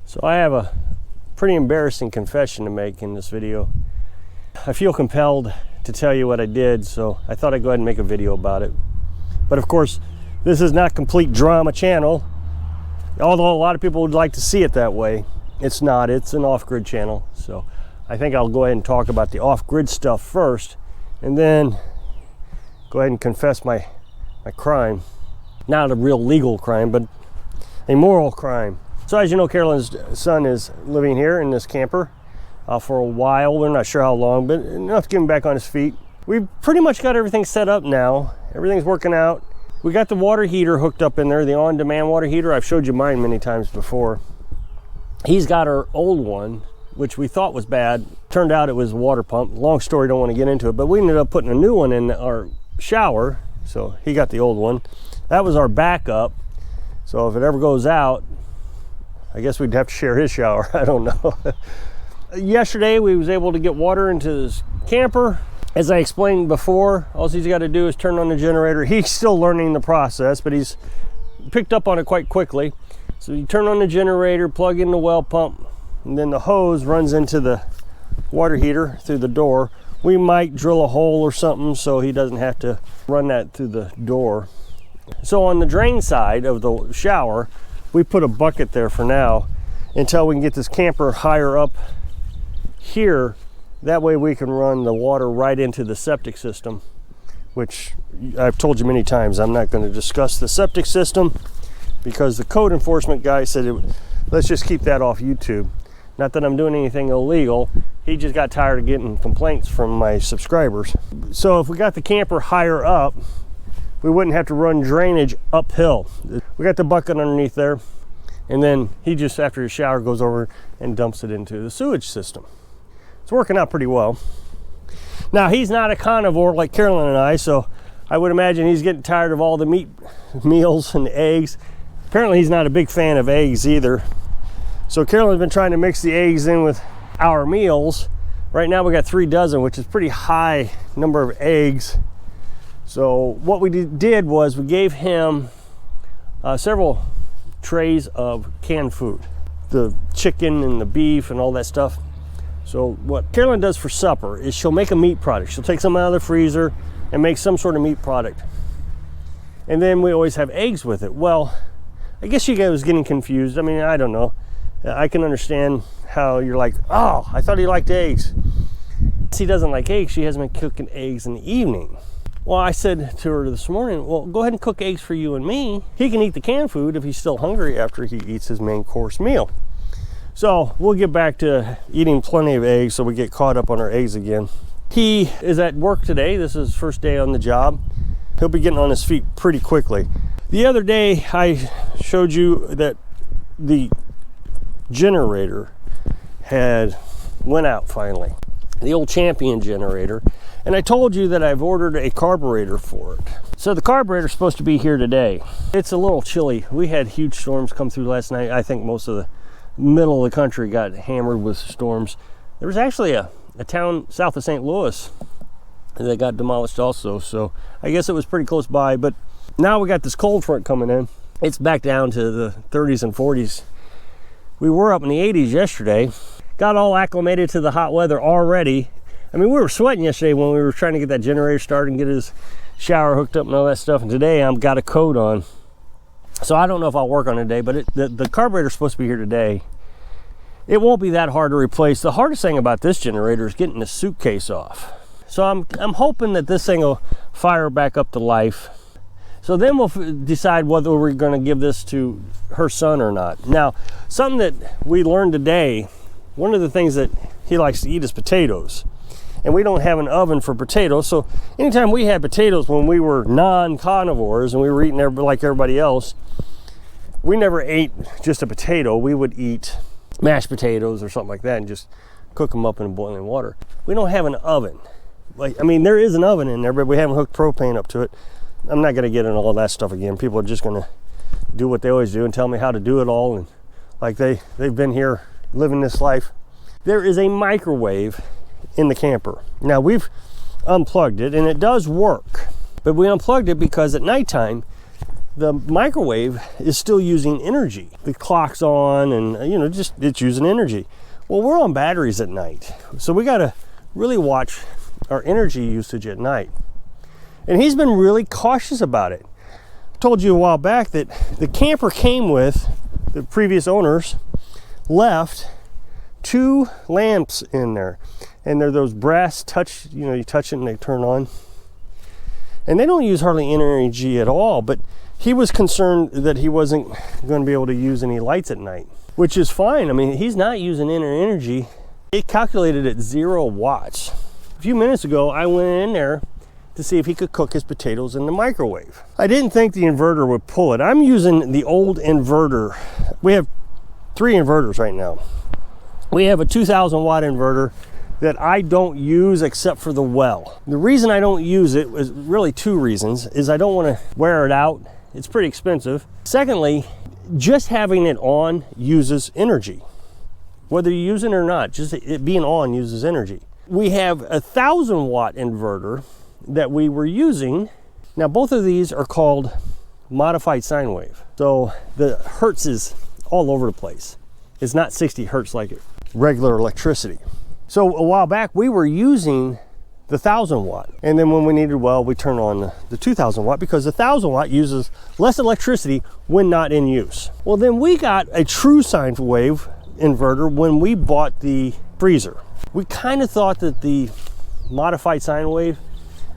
So I have a pretty embarrassing confession to make in this video. I feel compelled to tell you what I did, so I thought I'd go ahead and make a video about it. But of course, this is not complete drama channel, although a lot of people would like to see it that way. It's not, it's an off-grid channel. So I think I'll go ahead and talk about the off-grid stuff first, and then go ahead and confess my crime. Not a real legal crime, but a moral crime. So as you know, Carolyn's son is living here in this camper for a while. We're not sure how long, but enough to get him back on his feet. We've pretty much got everything set up now. Everything's working out. We got the water heater hooked up in there, the on-demand water heater. I've showed you mine many times before. He's got our old one, which we thought was bad. Turned out it was a water pump. Long story, don't want to get into it, but we ended up putting a new one in our shower. So he got the old one. That was our backup. So if it ever goes out, I guess we'd have to share his shower. I don't know. Yesterday, we was able to get water into this camper. As I explained before, all he's got to do is turn on the generator. He's still learning the process, but he's picked up on it quite quickly. So you turn on the generator, plug in the well pump, and then the hose runs into the water heater through the door. We might drill a hole or something so he doesn't have to run that through the door. So on the drain side of the shower, we put a bucket there for now until we can get this camper higher up here. That way we can run the water right into the septic system, which I've told you many times, I'm not going to discuss the septic system because the code enforcement guy said, let's just keep that off YouTube. Not that I'm doing anything illegal. He just got tired of getting complaints from my subscribers. So if we got the camper higher up, we wouldn't have to run drainage uphill. We got the bucket underneath there, and then he just, after his shower, goes over and dumps it into the sewage system. It's working out pretty well. Now, he's not a carnivore like Carolyn and I, so I would imagine he's getting tired of all the meat meals and eggs. Apparently, he's not a big fan of eggs either. So Carolyn's been trying to mix the eggs in with our meals. Right now, we got 3 dozen, which is pretty high number of eggs. So what we did was we gave him several trays of canned food, the chicken and the beef and all that stuff. So what Carolyn does for supper is she'll make a meat product. She'll take some out of the freezer and make some sort of meat product. And then we always have eggs with it. Well, I guess you guys was getting confused. I mean, I don't know. I can understand how you're like, oh, I thought he liked eggs. He doesn't like eggs. She hasn't been cooking eggs in the evening. Well, I said to her this morning, well, go ahead and cook eggs for you and me. He can eat the canned food if he's still hungry after he eats his main course meal. So we'll get back to eating plenty of eggs so we get caught up on our eggs again. He is at work today. This is his first day on the job. He'll be getting on his feet pretty quickly. The other day, I showed you that the generator had went out finally. The old Champion generator. And I told you that I've ordered a carburetor for it. So the carburetor's supposed to be here today. It's a little chilly. We had huge storms come through last night. I think most of the middle of the country got hammered with storms. There was actually a town south of St. Louis that got demolished also. So I guess it was pretty close by. But now we got this cold front coming in. It's back down to the 30s and 40s. We were up in the 80s yesterday. Got all acclimated to the hot weather already. I mean, we were sweating yesterday when we were trying to get that generator started and get his shower hooked up and all that stuff. And today I've got a coat on. So I don't know if I'll work on it today, but the carburetor's supposed to be here today. It won't be that hard to replace. The hardest thing about this generator is getting the suitcase off. So I'm hoping that this thing will fire back up to life. So then we'll decide whether we're going to give this to her son or not. Now, something that we learned today, one of the things that he likes to eat is potatoes. And we don't have an oven for potatoes. So anytime we had potatoes when we were non-carnivores and we were eating like everybody else, we never ate just a potato. We would eat mashed potatoes or something like that and just cook them up in boiling water. We don't have an oven. I mean, there is an oven in there, but we haven't hooked propane up to it. I'm not going to get into all that stuff again. People are just going to do what they always do and tell me how to do it all. And like they've been here living this life. There is a microwave in the camper. Now we've unplugged it and it does work, but we unplugged it because at nighttime the microwave is still using energy. The clock's on and, you know, just it's using energy. Well, we're on batteries at night, so we got to really watch our energy usage at night. And he's been really cautious about it. I told you a while back that the camper came with, the previous owners left 2 lamps in there. And they're those brass touch, you know, you touch it and they turn on. And they don't use hardly any energy at all, but he was concerned that he wasn't going to be able to use any lights at night, which is fine. I mean, he's not using any energy. It calculated at 0 watts. A few minutes ago, I went in there to see if he could cook his potatoes in the microwave. I didn't think the inverter would pull it. I'm using the old inverter. We have 3 inverters right now. We have a 2,000 watt inverter that I don't use except for the well. The reason I don't use it is really 2 reasons. Is I don't want to wear it out. It's pretty expensive. Secondly, just having it on uses energy. Whether you use it or not, just it being on uses energy. We have a 1,000 watt inverter that we were using. Now both of these are called modified sine wave. So the hertz is all over the place. It's not 60 hertz like regular electricity. So a while back we were using the 1,000 watt, and then when we needed well, we turn on the 2,000 watt because the 1,000 watt uses less electricity when not in use. Well, then we got a true sine wave inverter when we bought the freezer. We kind of thought that the modified sine wave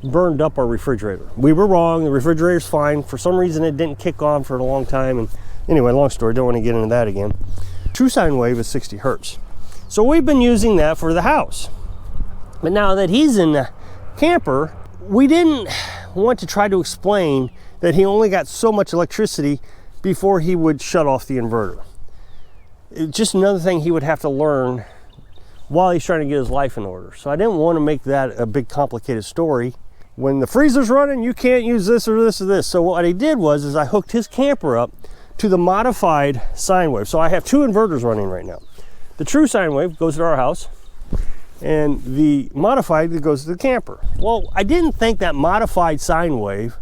burned up our refrigerator. We were wrong. The refrigerator's fine. For some reason it didn't kick on for a long time, and anyway, long story, don't want to get into that again. True sine wave is 60 hertz. So we've been using that for the house. But now that he's in the camper, we didn't want to try to explain that he only got so much electricity before he would shut off the inverter. It's just another thing he would have to learn while he's trying to get his life in order. So I didn't want to make that a big complicated story. When the freezer's running, you can't use this or this or this. So what I did was I hooked his camper up to the modified sine wave. So I have 2 inverters running right now. The true sine wave goes to our house, and the modified that goes to the camper. Well, I didn't think that modified sine wave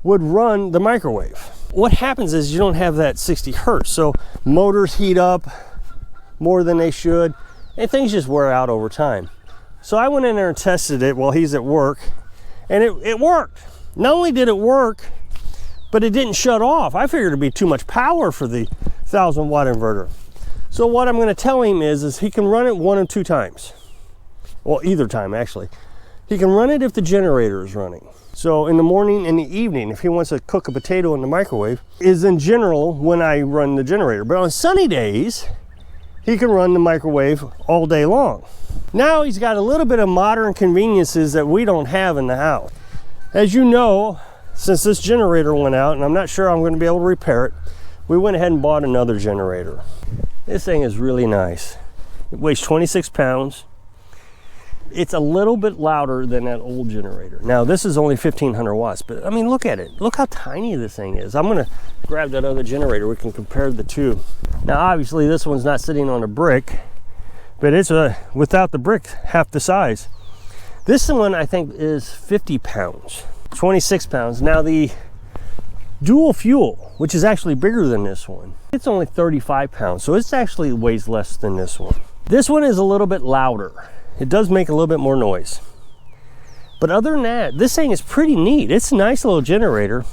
would run the microwave. What happens is you don't have that 60 hertz, so motors heat up more than they should, and things just wear out over time. So I went in there and tested it while he's at work, and it worked. Not only did it work, but it didn't shut off. I figured it'd be too much power for the 1,000 watt inverter. So what I'm going to tell him is he can run it 1 of 2 times. Well, either time actually. He can run it if the generator is running. So in the morning and the evening, if he wants to cook a potato in the microwave, is in general when I run the generator. But on sunny days, he can run the microwave all day long. Now he's got a little bit of modern conveniences that we don't have in the house. As you know, since this generator went out, and I'm not sure I'm going to be able to repair it, we went ahead and bought another generator. This thing is really nice. It weighs 26 pounds. It's a little bit louder than that old generator. Now this is only 1,500 watts, but I mean, look at it. Look how tiny this thing is. I'm gonna grab that other generator. We can compare the 2. Now obviously this one's not sitting on a brick, but it's without the brick, half the size. This one I think is 50 pounds, 26 pounds. Now the dual fuel, which is actually bigger than this one, it's only 35 pounds, so it's actually weighs less than this one. This one is a little bit louder. It does make a little bit more noise. But other than that, this thing is pretty neat. It's a nice little generator.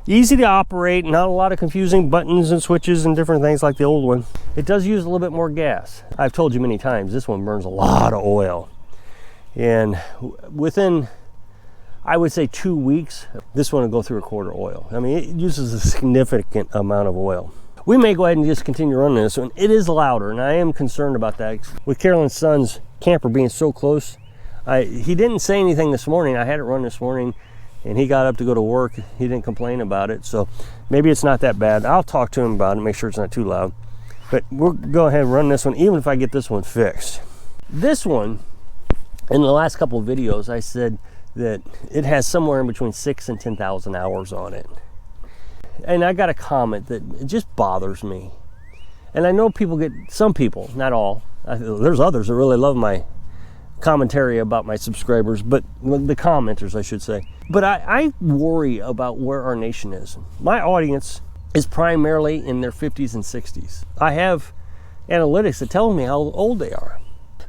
Easy to operate, not a lot of confusing buttons and switches and different things like the old one. It does use a little bit more gas. I've told you many times, this one burns a lot of oil. And within, I would say 2 weeks, this one will go through a quart of oil. I mean, it uses a significant amount of oil. We may go ahead and just continue running this one. It is louder, and I am concerned about that. With Carolyn's son's camper being so close, he didn't say anything this morning. I had it run this morning, and he got up to go to work. He didn't complain about it, so maybe it's not that bad. I'll talk to him about it, make sure it's not too loud. But we'll go ahead and run this one, even if I get this one fixed. This one, in the last couple of videos, I said that it has somewhere in between 6,000 and 10,000 hours on it. And I got a comment that it just bothers me. And I know people get, some people, not all, there's others that really love my commentary about my subscribers, but the commenters, I should say. But I worry about where our nation is. My audience is primarily in their 50s and 60s. I have analytics that tell me how old they are,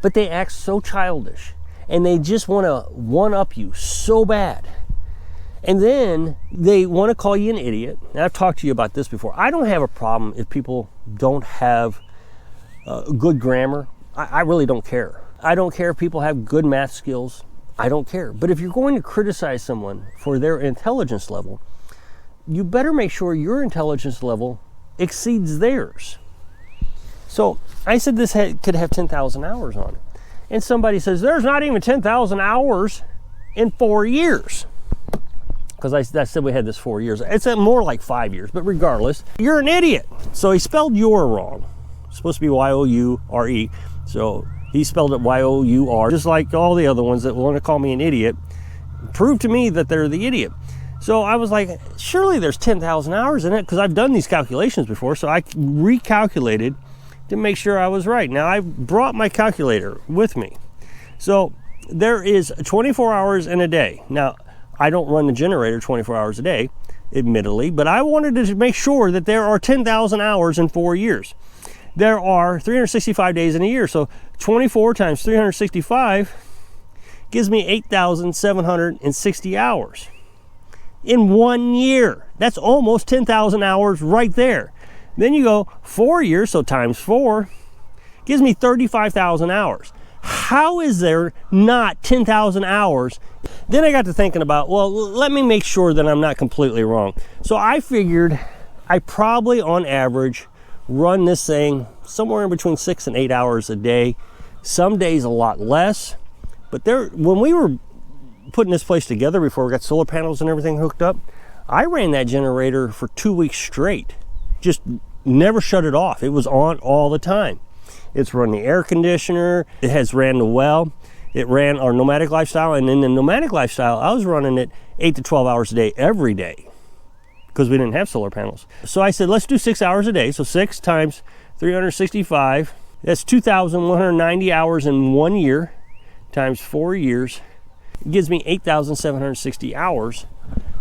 but they act so childish and they just want to one-up you so bad. And then they want to call you an idiot. And I've talked to you about this before. I don't have a problem if people don't have good grammar. I really don't care. I don't care if people have good math skills. I don't care. But if you're going to criticize someone for their intelligence level, you better make sure your intelligence level exceeds theirs. So I said this could have 10,000 hours on it. And somebody says, there's not even 10,000 hours in 4 years. Because I said we had this 4 years. It's more like 5 years, but regardless, you're an idiot. So he spelled your wrong. It's supposed to be Y-O-U-R-E. So he spelled it Y-O-U-R, just like all the other ones that want to call me an idiot. Prove to me that they're the idiot. So I was like, surely there's 10,000 hours in it, because I've done these calculations before, so I recalculated to make sure I was right. Now, I brought my calculator with me. So there is 24 hours in a day. Now, I don't run the generator 24 hours a day, admittedly, but I wanted to make sure that there are 10,000 hours in 4 years. There are 365 days in a year, so 24 times 365 gives me 8,760 hours in 1 year. That's almost 10,000 hours right there. Then you go 4 years, so times 4 gives me 35,000 hours. How is there not 10,000 hours? Then I got to thinking about, well, let me make sure that I'm not completely wrong. So I figured I probably, on average, run this thing somewhere in between 6 and 8 hours a day. Some days a lot less. But when we were putting this place together before we got solar panels and everything hooked up, I ran that generator for 2 weeks straight. Just never shut it off. It was on all the time. It's run the air conditioner. It has ran the well. It ran our nomadic lifestyle. And in the nomadic lifestyle, I was running it 8 to 12 hours a day every day because we didn't have solar panels. So I said, let's do 6 hours a day. So 6 times 365, that's 2,190 hours in 1 year times 4 years. It gives me 8,760 hours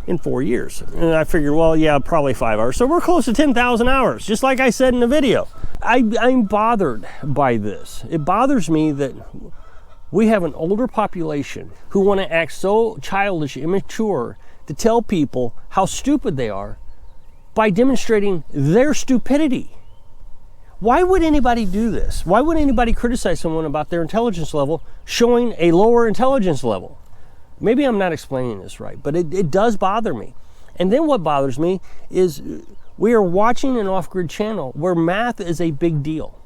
in 4 years. And I figured, well, yeah, probably 5 hours. So we're close to 10,000 hours, just like I said in the video. I'm bothered by this. It bothers me that we have an older population who want to act so childish, immature, to tell people how stupid they are by demonstrating their stupidity. Why would anybody do this? Why would anybody criticize someone about their intelligence level showing a lower intelligence level? Maybe I'm not explaining this right, but it does bother me. And then what bothers me is we are watching an off-grid channel where math is a big deal.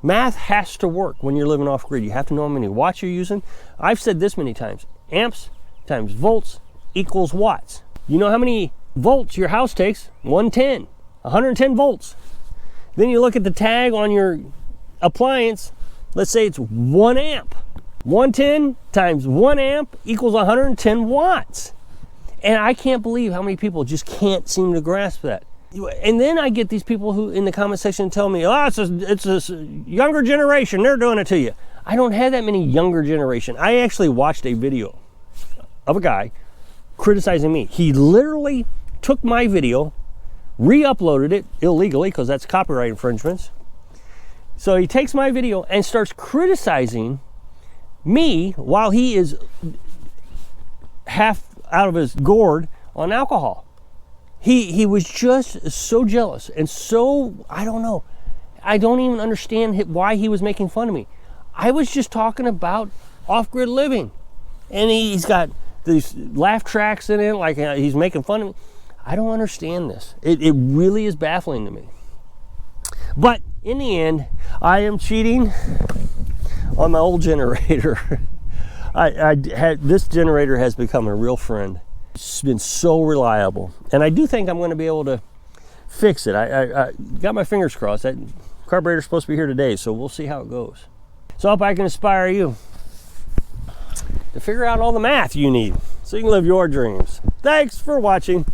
Math has to work when you're living off-grid. You have to know how many watts you're using. I've said this many times. Amps times volts equals watts. You know how many volts your house takes? 110 volts. Then you look at the tag on your appliance. Let's say it's 1 amp. 110 times 1 amp equals 110 watts. And I can't believe how many people just can't seem to grasp that. And then I get these people who in the comment section tell me, oh, it's a younger generation, they're doing it to you. I don't have that many younger generation. I actually watched a video of a guy criticizing me. He literally took my video, re-uploaded it illegally because that's copyright infringements. So he takes my video and starts criticizing me while he is half out of his gourd on alcohol. He was just so jealous and so, I don't know. I don't even understand why he was making fun of me. I was just talking about off-grid living. And he's got these laugh tracks in it, like he's making fun of me. I don't understand this. It really is baffling to me. But in the end, I am cheating on my old generator. This generator has become a real friend. It's been so reliable, and I do think I'm going to be able to fix it. I got my fingers crossed. That carburetor's supposed to be here today, so we'll see how it goes. So I hope I can inspire you to figure out all the math you need so you can live your dreams. Thanks for watching.